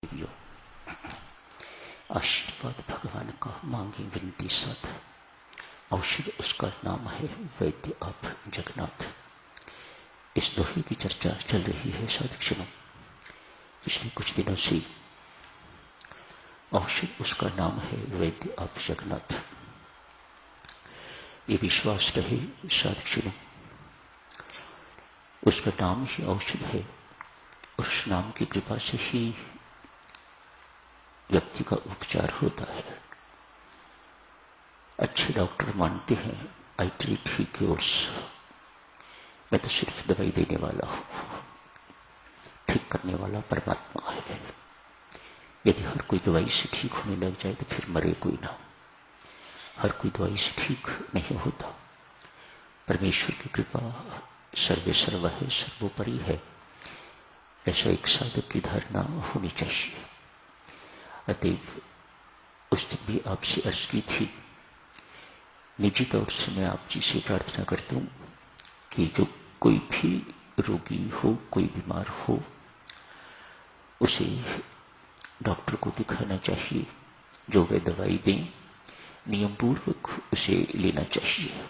देवियों, आशीर्वाद भगवान का मांगे विनती साथ। औषध उसका नाम है वैद्य आप जगन्नाथ। इस दोहे की चर्चा चल रही है साधुजनों पिछले कुछ दिनों से। औषध उसका नाम है वैद्य आप जगन्नाथ। ये विश्वास रहे साधुजनों, उसका नाम ही औषध है। उस नाम की कृपा से ही व्यक्ति का उपचार होता है। अच्छे डॉक्टर मानते हैं आई ट्रीट ही क्योर्स, मैं तो सिर्फ दवाई देने वाला हूं, ठीक करने वाला परमात्मा है। यदि हर कोई दवाई से ठीक होने लग जाए तो फिर मरे कोई ना। हर कोई दवाई से ठीक नहीं होता। परमेश्वर की कृपा सर्वे सर्व है, सर्वोपरि है, ऐसा एक साधक की धारणा होनी चाहिए। अतएव उस दिन भी आपसे अर्ज की थी, निजी तौर से मैं आप जी से प्रार्थना करता हूं कि जो कोई भी रोगी हो, कोई बीमार हो, उसे डॉक्टर को दिखाना चाहिए। जो वे दवाई दें नियम पूर्वक उसे लेना चाहिए।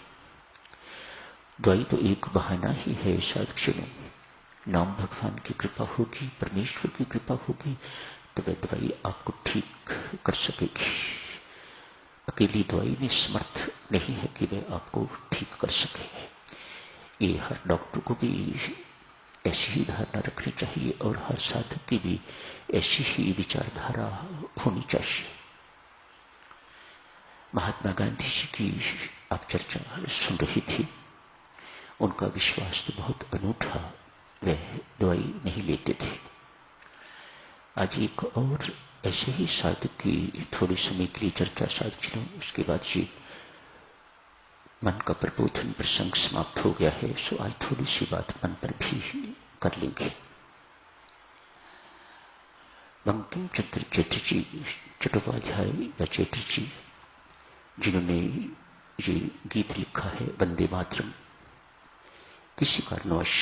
दवाई तो एक बहाना ही है साधुजनों। नाम भगवान की कृपा होगी, परमेश्वर की कृपा होगी तो वह दवाई आपको ठीक कर सकेगी। अकेली दवाई में समर्थ नहीं है कि वह आपको ठीक कर सके। ये हर डॉक्टर को भी ऐसी ही धारणा रखनी चाहिए और हर साधक की भी ऐसी ही विचारधारा होनी चाहिए। महात्मा गांधी जी की आप चर्चा सुन रही थी। उनका विश्वास तो बहुत अनूठा, वह दवाई नहीं लेते थे। आज एक और ऐसे ही साधक की थोड़े समय के लिए चर्चा साधुजनों, उसके बाद ये मन का प्रबोधन प्रसंग समाप्त हो गया है। सो आज थोड़ी सी बात मन पर भी कर लेंगे। बंकिम चंद्र चटर्जी चट्टोपाध्याय या चटर्जी, जिन्होंने ये गीत लिखा है वंदे मातरम, किसी कारणवश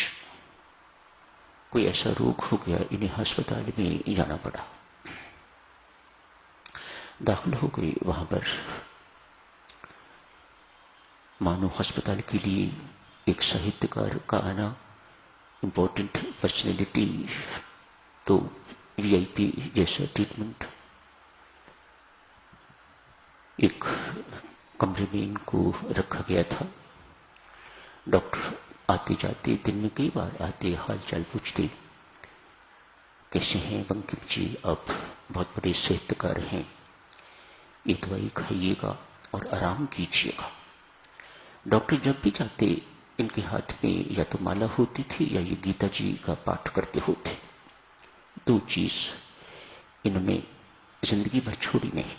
कोई ऐसा रोग हो गया, इन्हें अस्पताल में जाना पड़ा। दाखिल हो गए। वहां पर मानो अस्पताल के लिए एक साहित्यकार का आना, इंपॉर्टेंट पर्सनैलिटी, तो वीआईपी जैसा ट्रीटमेंट। एक कमरे में इनको रखा गया था। डॉक्टर आते जाते, दिन में कई बार आते, हाल चाल पूछते, कैसे हैं बंकिम जी, आप बहुत बड़े साहित्यकार हैं, ये दवाई खाइएगा और आराम कीजिएगा। डॉक्टर जब भी जाते इनके हाथ में या तो माला होती थी या ये गीता जी का पाठ करते होते। दो चीज इन्होंने जिंदगी भर छोड़ी नहीं।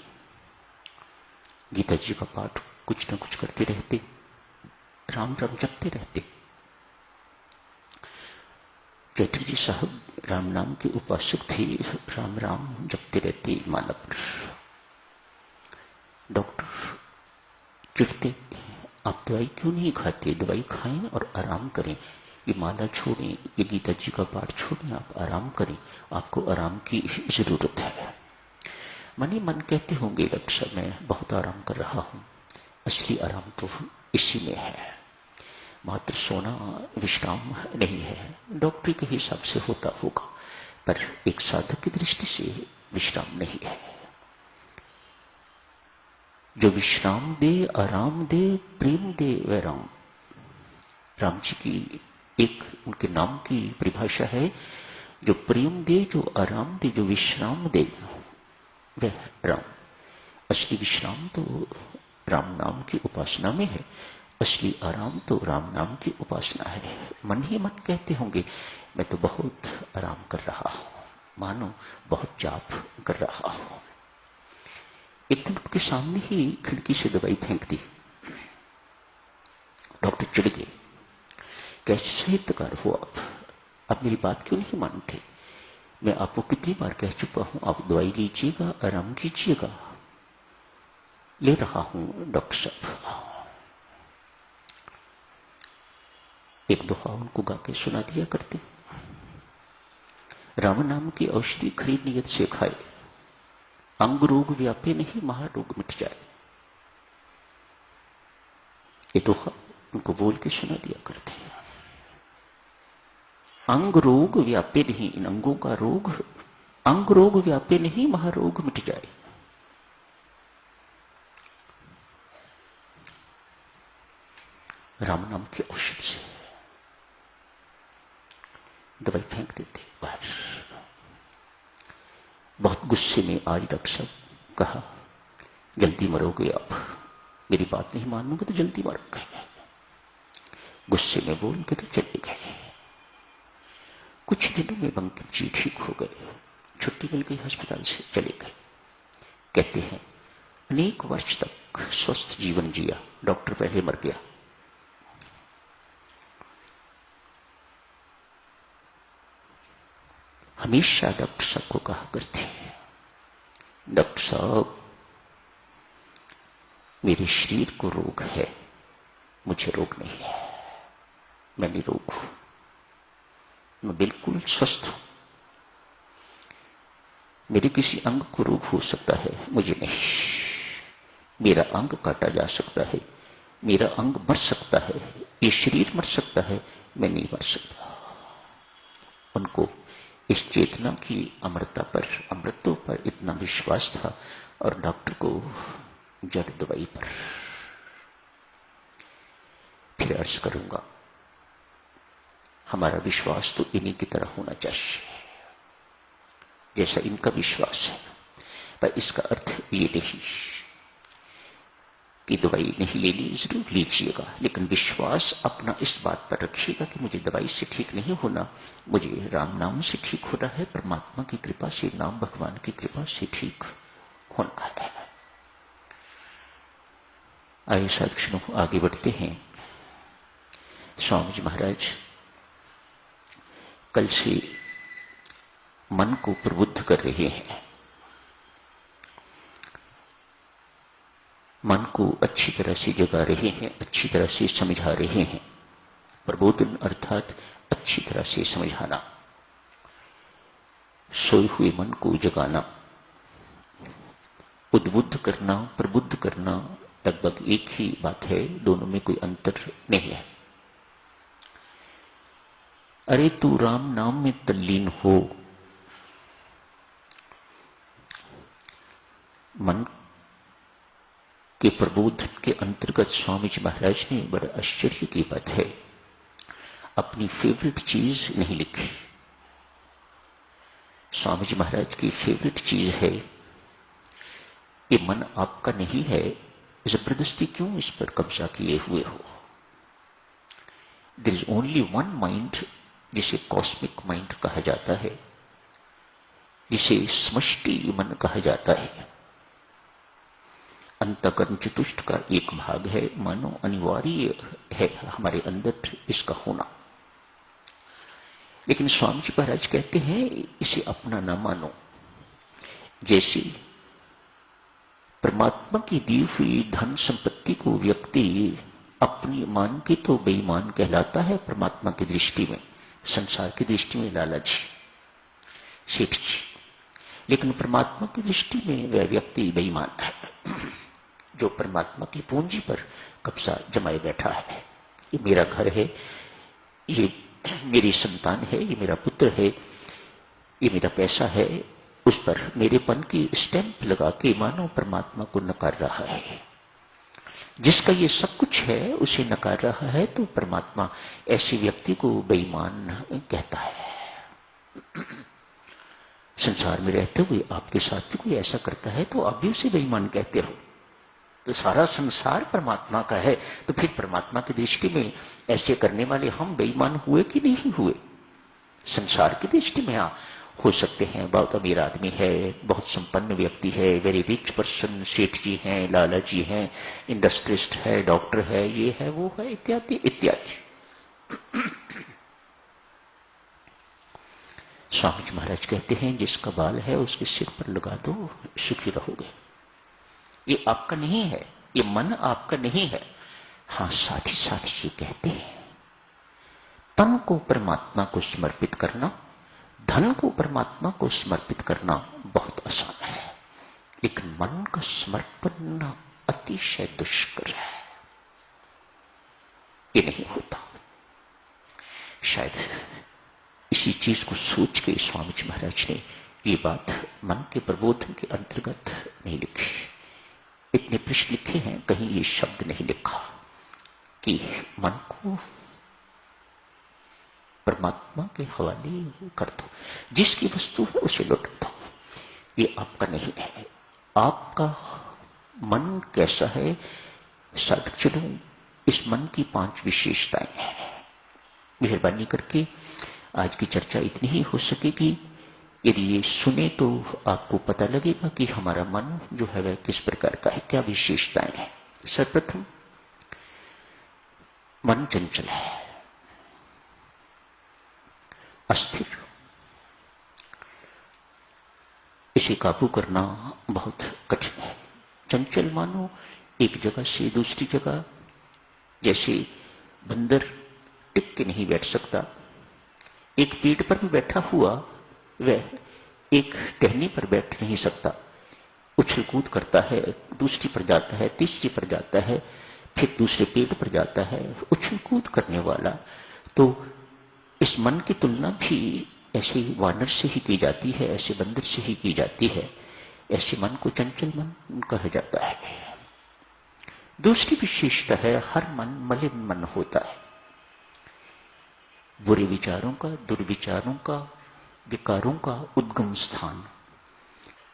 गीता जी का पाठ कुछ न कुछ करते रहते, राम राम जपते रहते। चटर्जी साहब राम नाम के उपासक थे, राम राम जपते रहते माला पर। डॉक्टर चिढ़ते, आप दवाई क्यों नहीं खाते, दवाई खाएं और आराम करें, ये माला छोड़ें, ये गीता जी का पाठ छोड़ें, आप आराम करें, आपको आराम की जरूरत है। मन ही मन कहते होंगे डॉक्टर साहब मैं बहुत आराम कर रहा हूं, असली आराम तो इसी में है, मात्र सोना विश्राम नहीं है। डॉक्टरी के हिसाब से होता होगा, पर एक साधक की दृष्टि से विश्राम नहीं है। जो विश्राम दे, आराम दे, प्रेम दे वह राम। राम जी की एक उनके नाम की परिभाषा है, जो प्रेम दे, जो आराम दे, जो विश्राम दे वह राम। असली विश्राम तो राम नाम की उपासना में है, असली आराम तो राम नाम की उपासना है। मन ही मन कहते होंगे मैं तो बहुत आराम कर रहा हूं, मानो बहुत जाप कर रहा हूं। एक दिन उनके सामने ही खिड़की से दवाई फेंक दी। डॉक्टर चिढ़ गए, कैसे साहित्यकार हो आप मेरी बात क्यों नहीं मानते, मैं आपको कितनी बार कह चुका हूं आप दवाई लीजिएगा, आराम कीजिएगा। ले रहा हूं डॉक्टर साहब। एक दोहा उनको गा के सुना दिया करते, राम नाम की औषधि खरी नियत से खाए, अंग रोग व्यापे नहीं महारोग मिट जाए। ये दोहा उनको बोल के सुना दिया करते हैं। अंग रोग व्यापे नहीं, इन अंगों का रोग, अंग रोग व्यापे नहीं महारोग मिट जाए। राम नाम की औषधि से दवाई फेंक देते बाहर। बहुत गुस्से में आज डॉक्टर साहब कहा, जल्दी मरोगे आप, मेरी बात नहीं मानोगे तो जल्दी मरोगे। गुस्से में बोल के तो चले गए। कुछ दिनों में बंकिम जी ठीक हो गए, छुट्टी मिल गई अस्पताल से, चले गए। कहते हैं अनेक वर्ष तक स्वस्थ जीवन जिया, डॉक्टर पहले मर गया। हमेशा डॉक्टर साहब को कहा करते हैं, डॉक्टर साहब मेरे शरीर को रोग है, मुझे रोग नहीं है, मैं निरोग हूं, मैं बिल्कुल स्वस्थ हूं। मेरे किसी अंग को रोग हो सकता है, मुझे नहीं। मेरा अंग काटा जा सकता है, मेरा अंग मर सकता है, ये शरीर मर सकता है, मैं नहीं मर सकता। उनको इस चेतना की अमरता पर, अमृतों पर इतना विश्वास था, और डॉक्टर को जड़ दवाई पर। फिर अर्ज करूंगा, हमारा विश्वास तो इन्हीं की तरह होना चाहिए जैसा इनका विश्वास है। पर इसका अर्थ ये नहीं कि दवाई नहीं लेनी, जरूर लीजिएगा, लेकिन विश्वास अपना इस बात पर रखिएगा कि मुझे दवाई से ठीक नहीं होना, मुझे राम नाम से ठीक होना है, परमात्मा की कृपा से, नाम भगवान की कृपा से ठीक होना है। आइए साथियों, आगे बढ़ते हैं। स्वामी जी महाराज कल से मन को प्रबुद्ध कर रहे हैं, मन को अच्छी तरह से जगा रहे हैं, अच्छी तरह से समझा रहे हैं। प्रबोधन अर्थात अच्छी तरह से समझाना, सोए हुए मन को जगाना, उद्बुद्ध करना, प्रबुद्ध करना लगभग एक ही बात है, दोनों में कोई अंतर नहीं है। अरे तू राम नाम में तल्लीन हो, मन के प्रबोधन के अंतर्गत स्वामी जी महाराज ने बड़ा आश्चर्य की बात है, अपनी फेवरेट चीज नहीं लिखी। स्वामी जी महाराज की फेवरेट चीज है, ये मन आपका नहीं है, जबरदस्ती क्यों इस पर कब्जा किए हुए हो। There is only one mind, जिसे कॉस्मिक माइंड कहा जाता है, जिसे समष्टि मन कहा जाता है। अंतःकरण चतुष्ट का एक भाग है, मानो अनिवार्य है हमारे अंदर इसका होना। लेकिन स्वामी जी महाराज कहते हैं इसे अपना न मानो। जैसे परमात्मा की दी हुई धन संपत्ति को व्यक्ति अपनी मान के तो बेईमान कहलाता है परमात्मा की दृष्टि में, संसार की दृष्टि में लालच, सेठ जी, लेकिन परमात्मा की दृष्टि में वह व्यक्ति बेईमान है जो परमात्मा की पूंजी पर कब्जा जमाए बैठा है। ये मेरा घर है, ये मेरी संतान है, ये मेरा पुत्र है, ये मेरा पैसा है, उस पर मेरेपन की स्टैंप लगा के मानो परमात्मा को नकार रहा है। जिसका ये सब कुछ है उसे नकार रहा है, तो परमात्मा ऐसे व्यक्ति को बेईमान कहता है। संसार में रहते हुए आपके साथ भी कोई ऐसा करता है तो आप भी उसे बेईमान कहते हो। तो सारा संसार परमात्मा का है, तो फिर परमात्मा की दृष्टि में ऐसे करने वाले हम बेईमान हुए कि नहीं हुए। संसार की दृष्टि में हो सकते हैं, बहुत अमीर आदमी है, बहुत संपन्न व्यक्ति है, वेरी रिच पर्सन, सेठ जी हैं, लाला जी हैं, इंडस्ट्रिस्ट है, डॉक्टर है, ये है, वो है, इत्यादि इत्यादि। स्वामी जी महाराज कहते हैं जिसका बाल है उसके सिर पर लगा दो, सुखी रहोगे। ये आपका नहीं है, ये मन आपका नहीं है। हाँ, साथ ही ये कहते हैं तन को परमात्मा को समर्पित करना, धन को परमात्मा को समर्पित करना बहुत आसान है, लेकिन मन का समर्पण अतिशय दुष्कर है। ये नहीं होता। शायद इसी चीज को सोच के स्वामी जी महाराज ने ये बात मन के प्रबोधन के अंतर्गत नहीं लिखी। इतने पृष्ठ लिखे हैं, कहीं ये शब्द नहीं लिखा कि मन को परमात्मा के हवाले कर दो, जिसकी वस्तु है उसे लौटा दो। ये आपका नहीं है। आपका मन कैसा है, साधक चलो इस मन की 5 विशेषताएं हैं। मेहरबानी करके आज की चर्चा इतनी ही हो सकेगी। यदि ये सुने तो आपको पता लगेगा कि हमारा मन जो है वह किस प्रकार का है, क्या विशेषताएं हैं। सर्वप्रथम, मन चंचल है, अस्थिर। इसे काबू करना बहुत कठिन है। चंचल मानो एक जगह से दूसरी जगह, जैसे बंदर टिक के नहीं बैठ सकता, एक पेड़ पर भी बैठा हुआ वह एक टहनी पर बैठ नहीं सकता, उछल कूद करता है, दूसरी पर जाता है, तीसरी पर जाता है, फिर दूसरे पेड़ पर जाता है, उछल कूद करने वाला। तो इस मन की तुलना भी ऐसे वानर से ही की जाती है, ऐसे बंदर से ही की जाती है। ऐसे मन को चंचल मन कहा जाता है। दूसरी विशेषता है, हर मन मलिन मन होता है। बुरे विचारों का, दुर्विचारों का, विकारों का उद्गम स्थान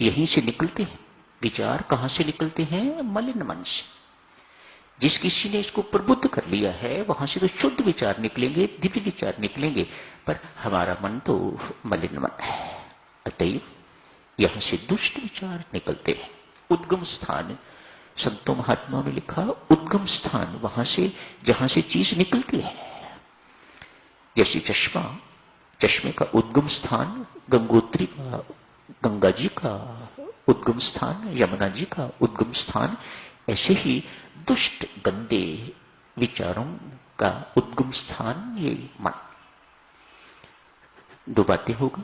यहीं से निकलते हैं। विचार कहां से निकलते हैं? मलिन मन से। जिस किसी ने इसको प्रबुद्ध कर लिया है वहां से तो शुद्ध विचार निकलेंगे, दिव्य विचार निकलेंगे, पर हमारा मन तो मलिन मन है। अतएव यहां से दुष्ट विचार निकलते हैं। उद्गम स्थान, संतों महात्माओं ने लिखा, उद्गम स्थान वहां से जहां से चीज निकलती है। जैसे चश्मा, चश्मे का उद्गम स्थान गंगोत्री का, गंगा जी का उद्गम स्थान, यमुना जी का उद्गम स्थान, ऐसे ही दुष्ट गंदे विचारों का उद्गम स्थान ये मन। 2 बातें होगी,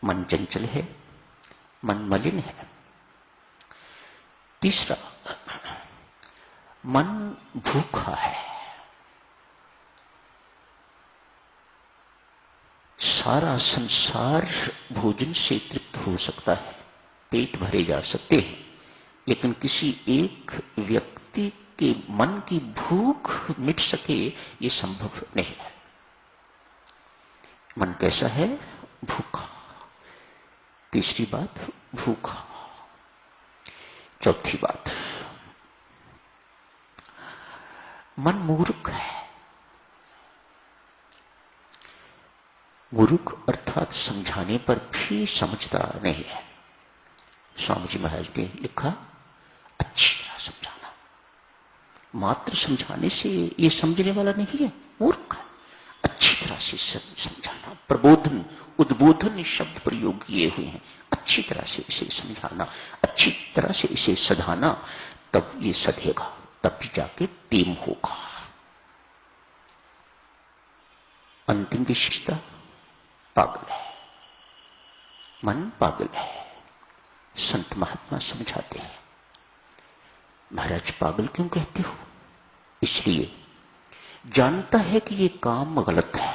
मन चंचल है, मन मलिन है। तीसरा, मन भूखा है। सारा संसार भोजन से तृप्त हो सकता है, पेट भरे जा सकते हैं, लेकिन किसी एक व्यक्ति के मन की भूख मिट सके ये संभव नहीं है। मन कैसा है? भूखा। तीसरी बात, भूखा। चौथी बात, मन मूर्ख है। मूर्ख अर्थात समझाने पर भी समझता नहीं है। स्वामी जी महाराज ने लिखा, अच्छी तरह समझाना। मात्र समझाने से ये समझने वाला नहीं है, मूर्ख है। अच्छी तरह से समझाना, प्रबोधन, उद्बोधन शब्द प्रयोग किए हुए हैं। अच्छी तरह से इसे समझाना, अच्छी तरह से इसे सधाना, तब ये सधेगा, तब भी जाके टेम होगा। अंतिम विशेषता, पागल है। मन पागल है। संत महात्मा समझाते हैं, महाराज पागल क्यों कहते हो? इसलिए जानता है कि ये काम गलत है,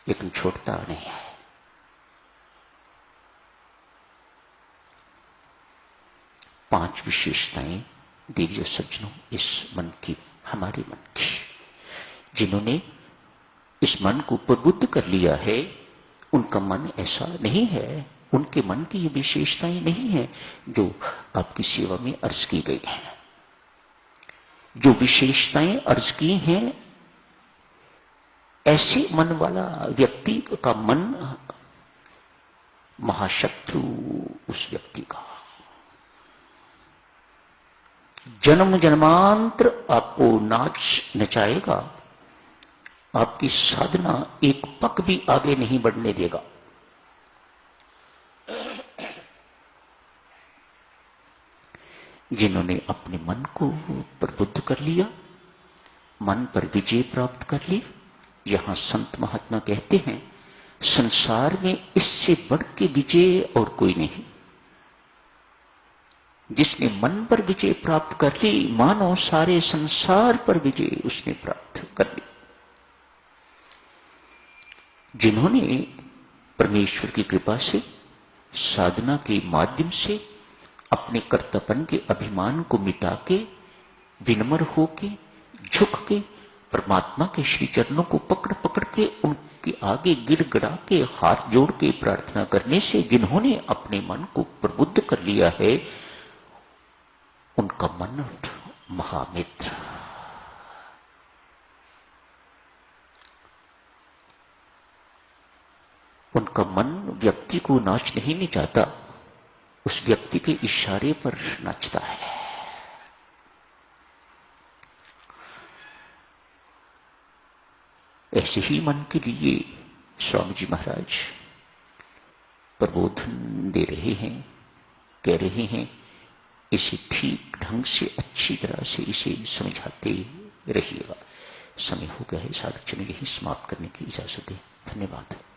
लेकिन छोड़ता नहीं है। पांच विशेषताएं देवियों सज्जनों इस मन की, हमारे मन की। जिन्होंने इस मन को प्रबुद्ध कर लिया है उनका मन ऐसा नहीं है, उनके मन की ये विशेषताएं नहीं है जो आपकी सेवा में अर्ज की गई है। जो विशेषताएं अर्ज की हैं, ऐसे मन वाला व्यक्ति का मन महाशत्रु उस व्यक्ति का। जन्म जन्मांतर आपको नाच नचाएगा, आपकी साधना एक पग भी आगे नहीं बढ़ने देगा। जिन्होंने अपने मन को प्रबुद्ध कर लिया, मन पर विजय प्राप्त कर ली, यहां संत महात्मा कहते हैं संसार में इससे बढ़ के विजय और कोई नहीं। जिसने मन पर विजय प्राप्त कर ली, मानो सारे संसार पर विजय उसने प्राप्त कर ली। जिन्होंने परमेश्वर की कृपा से, साधना के माध्यम से अपने कर्तव्य के अभिमान को मिटा के, विनम्र होके, झुक के, परमात्मा के श्री चरणों को पकड़ पकड़ के उनके आगे गिड़गिड़ा के हाथ जोड़ के प्रार्थना करने से जिन्होंने अपने मन को प्रबुद्ध कर लिया है, उनका मन महामित्र। उनका मन व्यक्ति को नाचने ही नहीं चाहता, उस व्यक्ति के इशारे पर नाचता है। ऐसे ही मन के लिए स्वामी जी महाराज प्रबोधन दे रहे हैं, कह रहे हैं, इसे ठीक ढंग से अच्छी तरह से इसे समझाते रहिएगा। समय हो गया है, साधक जन यही समाप्त करने की इजाजत है। धन्यवाद।